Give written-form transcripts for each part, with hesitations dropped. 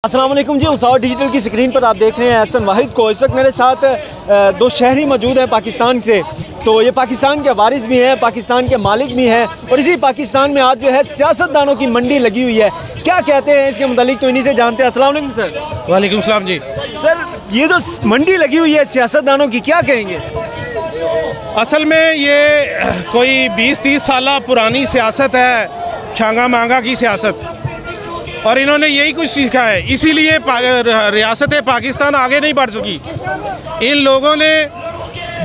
अस्सलाम वालेकुम जी। उसाओ डिजिटल की स्क्रीन पर आप देख रहे हैं एहसन वाहिद को। इस वक्त मेरे साथ दो शहरी मौजूद हैं पाकिस्तान से। तो ये पाकिस्तान के वारिस भी हैं, पाकिस्तान के मालिक भी हैं, और इसी पाकिस्तान में आज जो है सियासतदानों की मंडी लगी हुई है। क्या कहते हैं इसके मुतालिक, तो इन्हीं से जानते हैं। अस्सलाम वालेकुम सर। वालेकुम सलाम जी। सर, ये जो मंडी लगी हुई है सियासतदानों की, क्या कहेंगे? असल में ये कोई 20-30 साल पुरानी सियासत है, छांगा मांगा की सियासत, और इन्होंने यही कुछ सीखा है, इसीलिए रियासत पाकिस्तान आगे नहीं बढ़ सकी। इन लोगों ने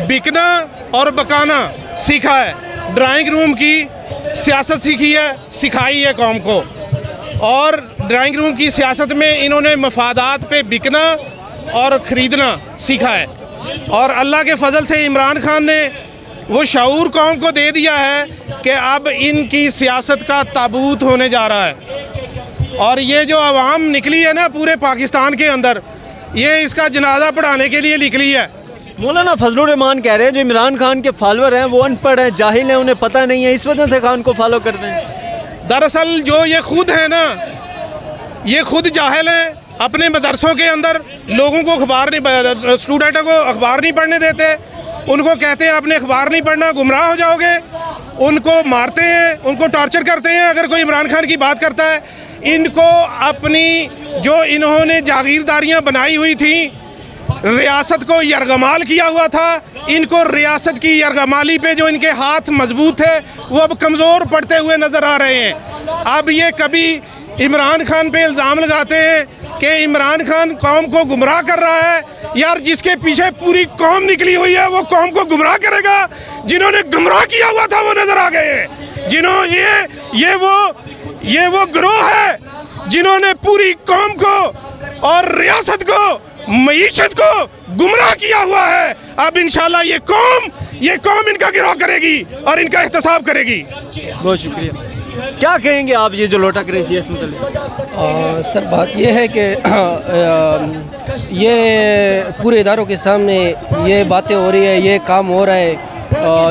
बिकना और बकाना सीखा है, ड्राइंग रूम की सियासत सीखी है, सिखाई है कौम को। और ड्राइंग रूम की सियासत में इन्होंने मफादात पे बिकना और ख़रीदना सीखा है। और अल्लाह के फजल से इमरान खान ने वो शऊर कौम को दे दिया है कि अब इनकी सियासत का ताबूत होने जा रहा है। और ये जो आवाम निकली है ना पूरे पाकिस्तान के अंदर, ये इसका जनाजा पढ़ाने के लिए निकली है। मौलाना फजलुर रहमान कह रहे हैं जो इमरान खान के फॉलोअर हैं वो अनपढ़ हैं, जाहिल हैं, उन्हें पता नहीं है, इस वजह से खान को फॉलो करते हैं। दरअसल जो ये खुद है ना, ये खुद जाहिल हैं। अपने मदरसों के अंदर लोगों को अखबार नहीं, स्टूडेंटों को अखबार नहीं पढ़ने देते। उनको कहते हैं आपने अखबार नहीं पढ़ना, गुमराह हो जाओगे। उनको मारते हैं, उनको टॉर्चर करते हैं अगर कोई इमरान खान की बात करता है। इनको अपनी जो इन्होंने जागीरदारियां बनाई हुई थी, रियासत को यरगमाल किया हुआ था, इनको रियासत की यरगमाली पे जो इनके हाथ मजबूत थे वो अब कमज़ोर पड़ते हुए नज़र आ रहे हैं। अब ये कभी इमरान खान पे इल्ज़ाम लगाते हैं कि इमरान खान कौम को गुमराह कर रहा है। यार, जिसके पीछे पूरी कौम निकली हुई है वो कौम को गुमराह करेगा? जिन्होंने गुमराह किया हुआ था वो नज़र आ गए हैं। ये वो गिरोह है जिन्होंने पूरी कौम को और रियासत को, मईशत को गुमराह किया हुआ है। अब इंशाल्लाह ये कौम इनका गिरोह करेगी और इनका एहतसाब करेगी। बहुत शुक्रिया। क्या कहेंगे आप ये जो लोटा क्रेज़ी है इस मतलब? सर, बात ये है कि ये पूरे इदारों के सामने ये बातें हो रही है, ये काम हो रहा है,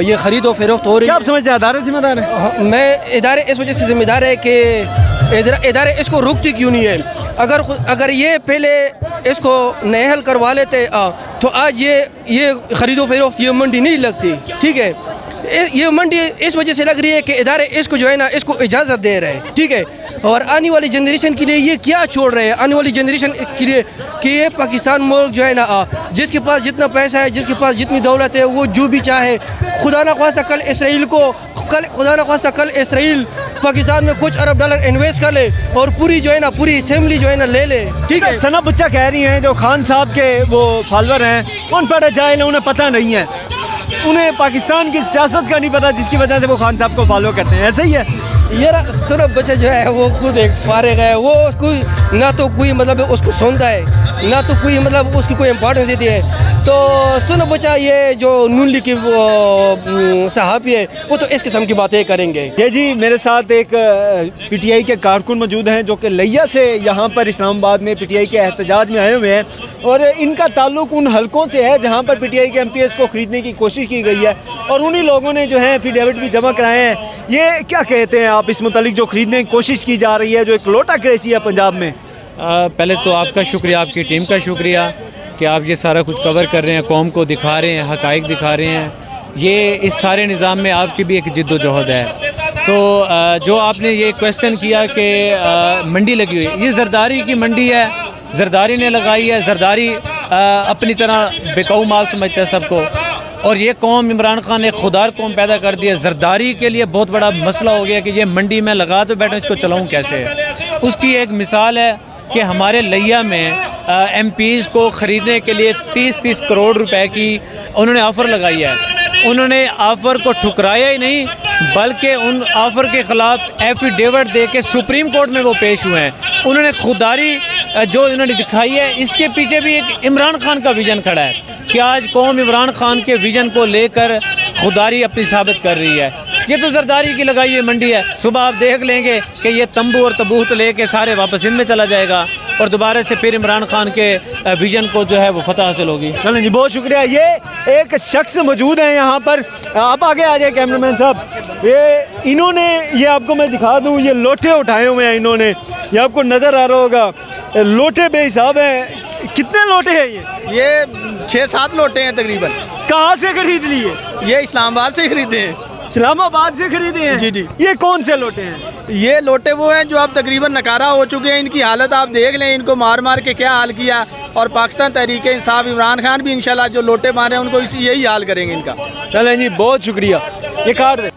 ये ख़रीदो फरोख्त हो रही है। क्या आप समझते हैं इदारे जिम्मेदार है? मैं इदारे इस वजह से जिम्मेदार है कि इदारे इसको रोकती क्यों नहीं है। अगर ये पहले इसको नए हल करवा लेते तो आज ये ख़रीदो फरोख्त ये मंडी नहीं लगती। ठीक है, ये मंडी इस वजह से लग रही है कि इदारे इसको जो है ना, इसको इजाज़त दे रहे हैं। ठीक है, और आने वाली जनरेशन के लिए ये क्या छोड़ रहे हैं, आने वाली जनरेशन के लिए कि ये पाकिस्तान मुल्क जो है ना, जिसके पास जितना पैसा है, जिसके पास जितनी दौलत है, वो जो भी चाहे, खुदा ना ख्वास्ता कल इसराइल पाकिस्तान में कुछ अरब डॉलर इन्वेस्ट कर ले और पूरी जो है ना, पूरी असेंबली जो है ना ले ले। ठीक है, सना बच्चा कह रही हैं जो खान साहब के वो फॉलोअर हैं, उन पर जाहिल है, उन्हें पता नहीं है, उन्हें पाकिस्तान की सियासत का नहीं पता, जिसकी वजह से वो खान साहब को फॉलो करते हैं। ऐसा ही है यार। सनब बच्चा जो है वो खुद एक फारिग है, वो कोई ना तो कोई मतलब उसको सुनता है, ना तो कोई मतलब उसकी कोई इम्पोर्टेंस देती है। तो सनब बच्चा ये जो नून लीग की सहाफ़ी है वो तो इस किस्म की बातें करेंगे। ये जी मेरे साथ एक पीटीआई के कारकुन मौजूद हैं जो कि लिया से यहाँ पर इस्लामाबाद में पीटीआई के एहतजाज में आए हुए हैं, और इनका ताल्लुक उन हलकों से है जहाँ पर पीटीआई के एमपीएस को ख़रीदने की कोशिश की गई है, और उन्हीं लोगों ने जो है एफिडेविट भी जमा कराए हैं। ये क्या कहते हैं आप इस मुतालिक जो ख़रीदने की कोशिश की जा रही है, जो एक लोटा क्रेज़ी है पंजाब में? पहले तो आपका शुक्रिया, आपकी टीम का शुक्रिया कि आप ये सारा कुछ कवर कर रहे हैं, कौम को दिखा रहे हैं, हक़ाइक़ दिखा रहे हैं। ये इस सारे निज़ाम में आपकी भी एक जिद्दोजहद है। तो जो आपने ये क्वेश्चन किया कि मंडी लगी हुई, ये ज़रदारी की मंडी है, ज़रदारी ने लगाई है। ज़रदारी अपनी तरह बेकाऊ माल समझता है सबको, और ये कौम, इमरान खान ने खुदार कौम पैदा कर दी है। ज़रदारी के लिए बहुत बड़ा मसला हो गया कि ये मंडी में लगा तो बैठा, इसको चलाऊँ कैसे। उसकी एक मिसाल है कि हमारे लिया में एमपीज़ को ख़रीदने के लिए 30-30 करोड़ रुपए की उन्होंने ऑफ़र लगाई है। उन्होंने ऑफ़र को ठुकराया ही नहीं, बल्कि उन ऑफ़र के ख़िलाफ़ एफिडेविट दे के सुप्रीम कोर्ट में वो पेश हुए हैं। उन्होंने खुदारी जो इन्होंने दिखाई है, इसके पीछे भी एक इमरान खान का विज़न खड़ा है कि आज कौम इमरान खान के विज़न को लेकर खुदारी अपनी साबित कर रही है। ये तो ज़रदारी की लगाई हुई मंडी है। सुबह आप देख लेंगे कि ये तंबू और तबूत लेके सारे वापस इनमें चला जाएगा, और दोबारा से फिर इमरान खान के विजन को जो है वो फतह हासिल होगी। चलें जी, बहुत शुक्रिया। ये एक शख्स मौजूद हैं यहाँ पर, आप आगे आ जाए कैमरामैन साहब। ये इन्होंने, ये आपको मैं दिखा दूँ, ये लोटे उठाए हुए हैं इन्होंने, ये आपको नज़र आ रहा होगा लोटे बेहिसाब हैं। कितने लोटे हैं ये 6-7 लोटे हैं तकरीबन। कहाँ से खरीद लिए? ये इस्लामाबाद से खरीदे हैं। इस्लामाबाद से खरीदे हैं? जी जी। ये कौन से लोटे हैं? ये लोटे वो हैं जो अब तकरीबन नकारा हो चुके हैं। इनकी हालत आप देख लें, इनको मार मार के क्या हाल किया। और पाकिस्तान तहरीक इंसाफ इमरान खान भी इंशाल्लाह जो लोटे मारे हैं उनको यही हाल करेंगे इनका। चलें जी, बहुत शुक्रिया। ये काट दे।